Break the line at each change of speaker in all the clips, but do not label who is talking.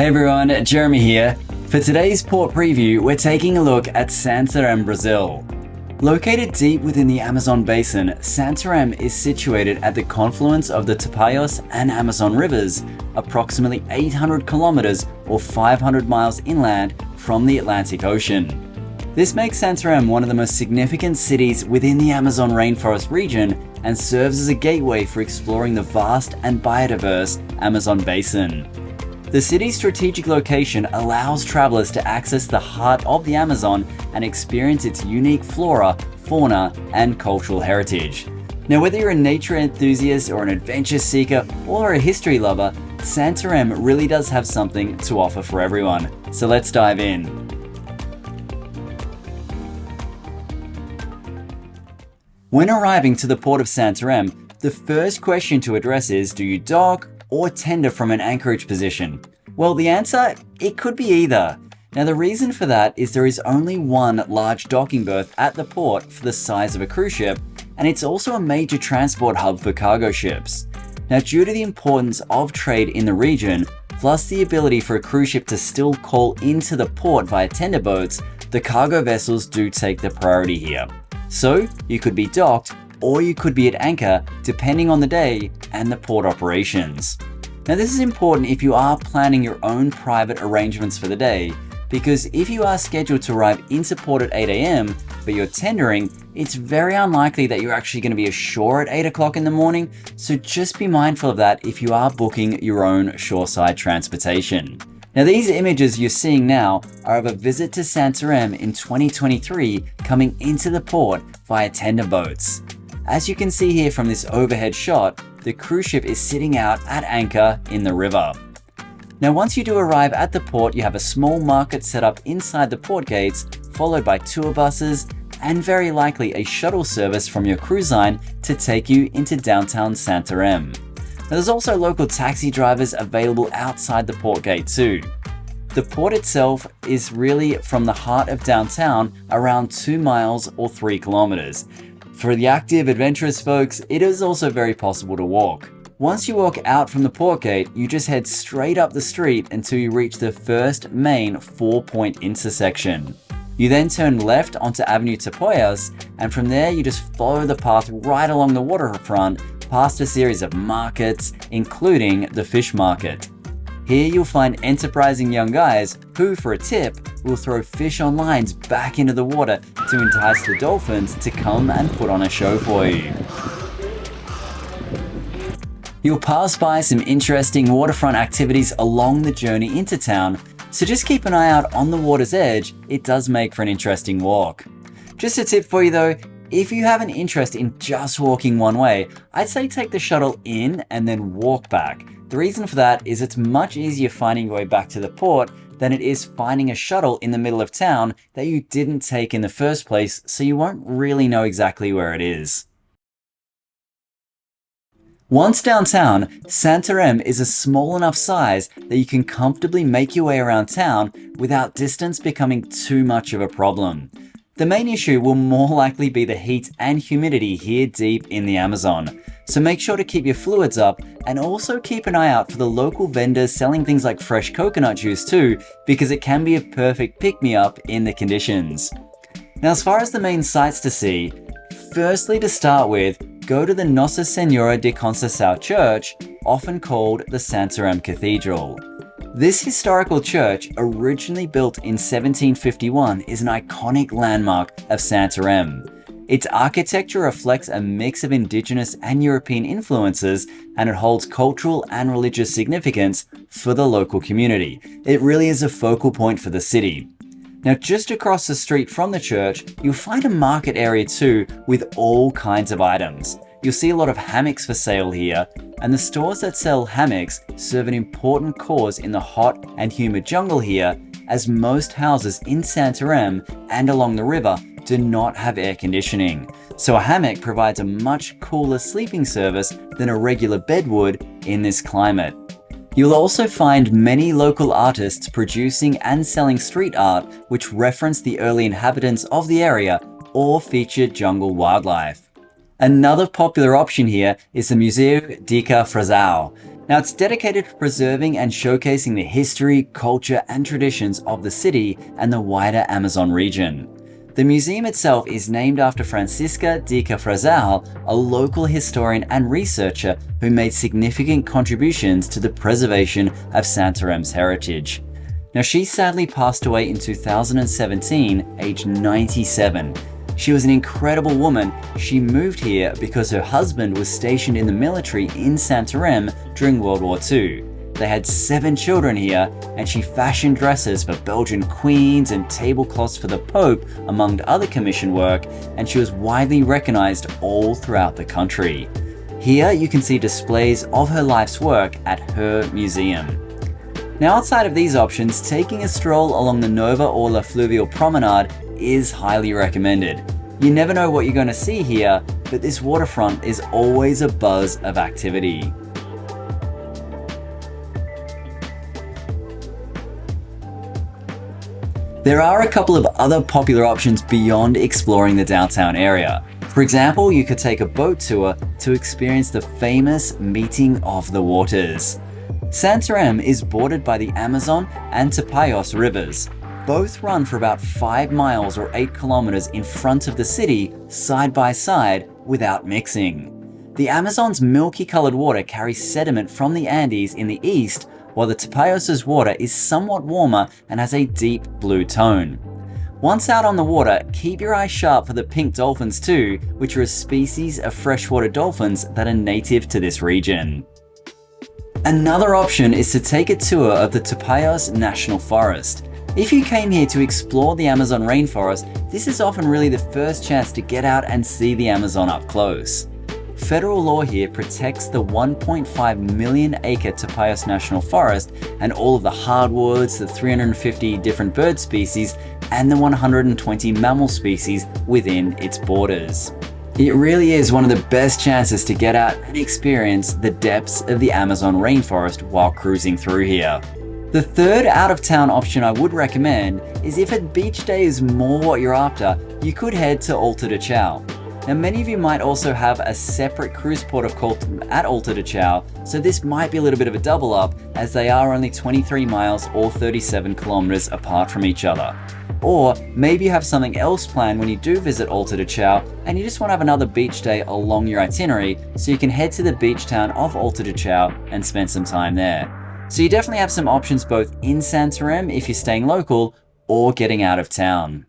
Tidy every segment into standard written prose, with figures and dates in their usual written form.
Hey everyone, Jeremy here. For today's port preview, we're taking a look at Santarem, Brazil. Located deep within the Amazon basin, Santarem is situated at the confluence of the Tapajos and Amazon rivers, approximately 800 kilometers or 500 miles inland from the Atlantic Ocean. This makes Santarem one of the most significant cities within the Amazon rainforest region and serves as a gateway for exploring the vast and biodiverse Amazon basin. The city's strategic location allows travelers to access the heart of the Amazon and experience its unique flora, fauna, and cultural heritage. Now, whether you're a nature enthusiast or an adventure seeker or a history lover, Santarem really does have something to offer for everyone. So let's dive in. When arriving to the port of Santarem, the first question to address is, do you dock or tender from an anchorage position? Well, the answer, it could be either. Now, the reason for that is there is only one large docking berth at the port for the size of a cruise ship, and it's also a major transport hub for cargo ships. Now, due to the importance of trade in the region, plus the ability for a cruise ship to still call into the port via tender boats, the cargo vessels do take the priority here. So, you could be docked or you could be at anchor depending on the day and the port operations. Now, this is important if you are planning your own private arrangements for the day, because if you are scheduled to arrive into port at 8 a.m. but you're tendering, it's very unlikely that you're actually going to be ashore at 8 o'clock in the morning, so just be mindful of that if you are booking your own shoreside transportation. Now, these images you're seeing now are of a visit to Santarem in 2023 coming into the port via tender boats. As you can see here from this overhead shot, the cruise ship is sitting out at anchor in the river. Now, once you do arrive at the port, you have a small market set up inside the port gates, followed by tour buses, and very likely a shuttle service from your cruise line to take you into downtown Santarem. Now, there's also local taxi drivers available outside the port gate too. The port itself is really from the heart of downtown, around 2 miles or 3 kilometers. For the active, adventurous folks, it is also very possible to walk. Once you walk out from the port gate, you just head straight up the street until you reach the first main 4-point intersection. You then turn left onto Avenue Tapajos, and from there you just follow the path right along the waterfront past a series of markets, including the fish market. Here you'll find enterprising young guys who, for a tip, will throw fish on lines back into the water to entice the dolphins to come and put on a show for you. You'll pass by some interesting waterfront activities along the journey into town, so just keep an eye out on the water's edge. It does make for an interesting walk. Just a tip for you though, if you have an interest in just walking one way, I'd say take the shuttle in and then walk back. The reason for that is it's much easier finding your way back to the port than it is finding a shuttle in the middle of town that you didn't take in the first place, so you won't really know exactly where it is. Once downtown, Santarem is a small enough size that you can comfortably make your way around town without distance becoming too much of a problem. The main issue will more likely be the heat and humidity here deep in the Amazon. So make sure to keep your fluids up and also keep an eye out for the local vendors selling things like fresh coconut juice too, because it can be a perfect pick-me-up in the conditions. Now, as far as the main sights to see, firstly to start with, go to the Nossa Senhora de Conceição Church, often called the Santarem Cathedral. This historical church, originally built in 1751, is an iconic landmark of Santarem. Its architecture reflects a mix of indigenous and European influences, and it holds cultural and religious significance for the local community. It really is a focal point for the city. Now, just across the street from the church, you'll find a market area too with all kinds of items. You'll see a lot of hammocks for sale here, and the stores that sell hammocks serve an important cause in the hot and humid jungle here, as most houses in Santarem and along the river do not have air conditioning. So a hammock provides a much cooler sleeping service than a regular bed would in this climate. You'll also find many local artists producing and selling street art which reference the early inhabitants of the area or feature jungle wildlife. Another popular option here is the Museu de Frazão. Now, it's dedicated to preserving and showcasing the history, culture, and traditions of the city and the wider Amazon region. The museum itself is named after Francisca de Frazão, a local historian and researcher who made significant contributions to the preservation of Santarem's heritage. Now, she sadly passed away in 2017, aged 97. She was an incredible woman. She moved here because her husband was stationed in the military in Santarem during World War II. They had 7 children here, and she fashioned dresses for Belgian queens and tablecloths for the Pope, among other commission work, and she was widely recognized all throughout the country. Here you can see displays of her life's work at her museum. Now, outside of these options, taking a stroll along the Nova Orla Fluvial Promenade is highly recommended. You never know what you're going to see here, but this waterfront is always a buzz of activity. There are a couple of other popular options beyond exploring the downtown area. For example, you could take a boat tour to experience the famous Meeting of the Waters. Santarem is bordered by the Amazon and Tapajos rivers. Both run for about 5 miles or 8 kilometers in front of the city, side by side, without mixing. The Amazon's milky colored water carries sediment from the Andes in the east, while the Tapajos' water is somewhat warmer and has a deep blue tone. Once out on the water, keep your eyes sharp for the pink dolphins too, which are a species of freshwater dolphins that are native to this region. Another option is to take a tour of the Tapajos National Forest. If you came here to explore the Amazon rainforest, this is often really the first chance to get out and see the Amazon up close. Federal law here protects the 1.5 million acre Tapajos National Forest and all of the hardwoods, the 350 different bird species, and the 120 mammal species within its borders. It really is one of the best chances to get out and experience the depths of the Amazon rainforest while cruising through here. The third out-of-town option I would recommend is if a beach day is more what you're after, you could head to Alter Do Chao. Now, many of you might also have a separate cruise port of call at Alter Do Chao, so this might be a little bit of a double up as they are only 23 miles or 37 kilometers apart from each other. Or maybe you have something else planned when you do visit Alter Do Chao and you just want to have another beach day along your itinerary, so you can head to the beach town of Alter Do Chao and spend some time there. So you definitely have some options both in Santarem if you're staying local or getting out of town.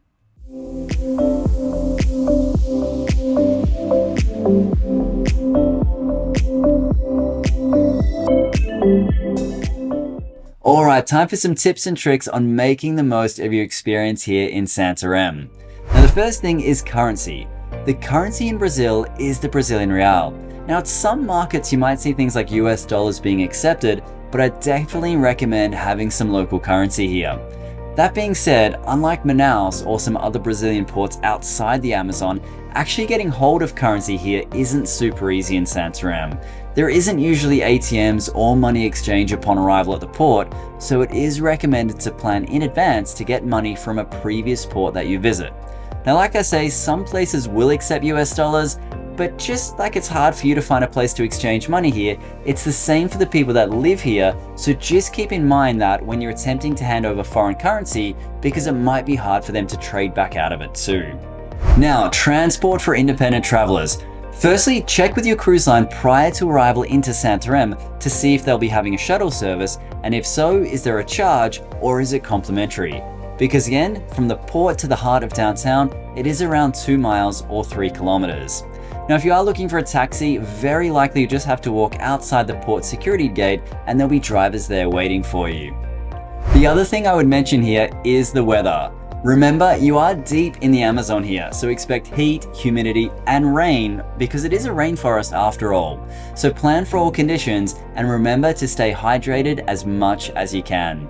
Alright, time for some tips and tricks on making the most of your experience here in Santarem. Now, the first thing is currency. The currency in Brazil is the Brazilian real. Now, at some markets you might see things like US dollars being accepted, but I definitely recommend having some local currency here. That being said, unlike Manaus or some other Brazilian ports outside the Amazon, actually getting hold of currency here isn't super easy in Santarem. There isn't usually ATMs or money exchange upon arrival at the port, so it is recommended to plan in advance to get money from a previous port that you visit. Now, like I say, some places will accept US dollars, but just like it's hard for you to find a place to exchange money here, it's the same for the people that live here, so just keep in mind that when you're attempting to hand over foreign currency, because it might be hard for them to trade back out of it too. Now, transport for independent travelers. Firstly, check with your cruise line prior to arrival into Santarem to see if they'll be having a shuttle service, and if so, is there a charge or is it complimentary? Because again, from the port to the heart of downtown, it is around 2 miles or 3 kilometers. Now, if you are looking for a taxi, very likely you just have to walk outside the port security gate and there'll be drivers there waiting for you. The other thing I would mention here is the weather. Remember, you are deep in the Amazon here, so expect heat, humidity, and rain because it is a rainforest after all. So plan for all conditions and remember to stay hydrated as much as you can.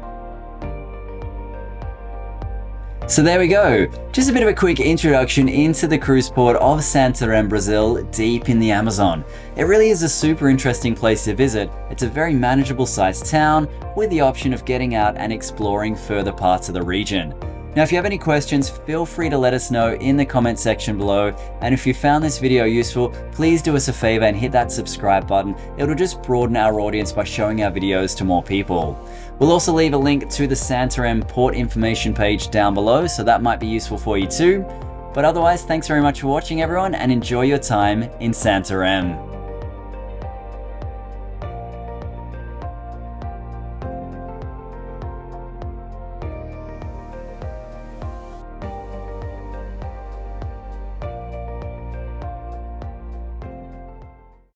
So there we go, just a bit of a quick introduction into the cruise port of Santarem, Brazil, deep in the Amazon. It really is a super interesting place to visit. It's a very manageable sized town with the option of getting out and exploring further parts of the region. Now, if you have any questions, feel free to let us know in the comment section below. And if you found this video useful, please do us a favor and hit that subscribe button. It'll just broaden our audience by showing our videos to more people. We'll also leave a link to the Santarem port information page down below, so that might be useful for you too. But otherwise, thanks very much for watching everyone, and enjoy your time in Santarem.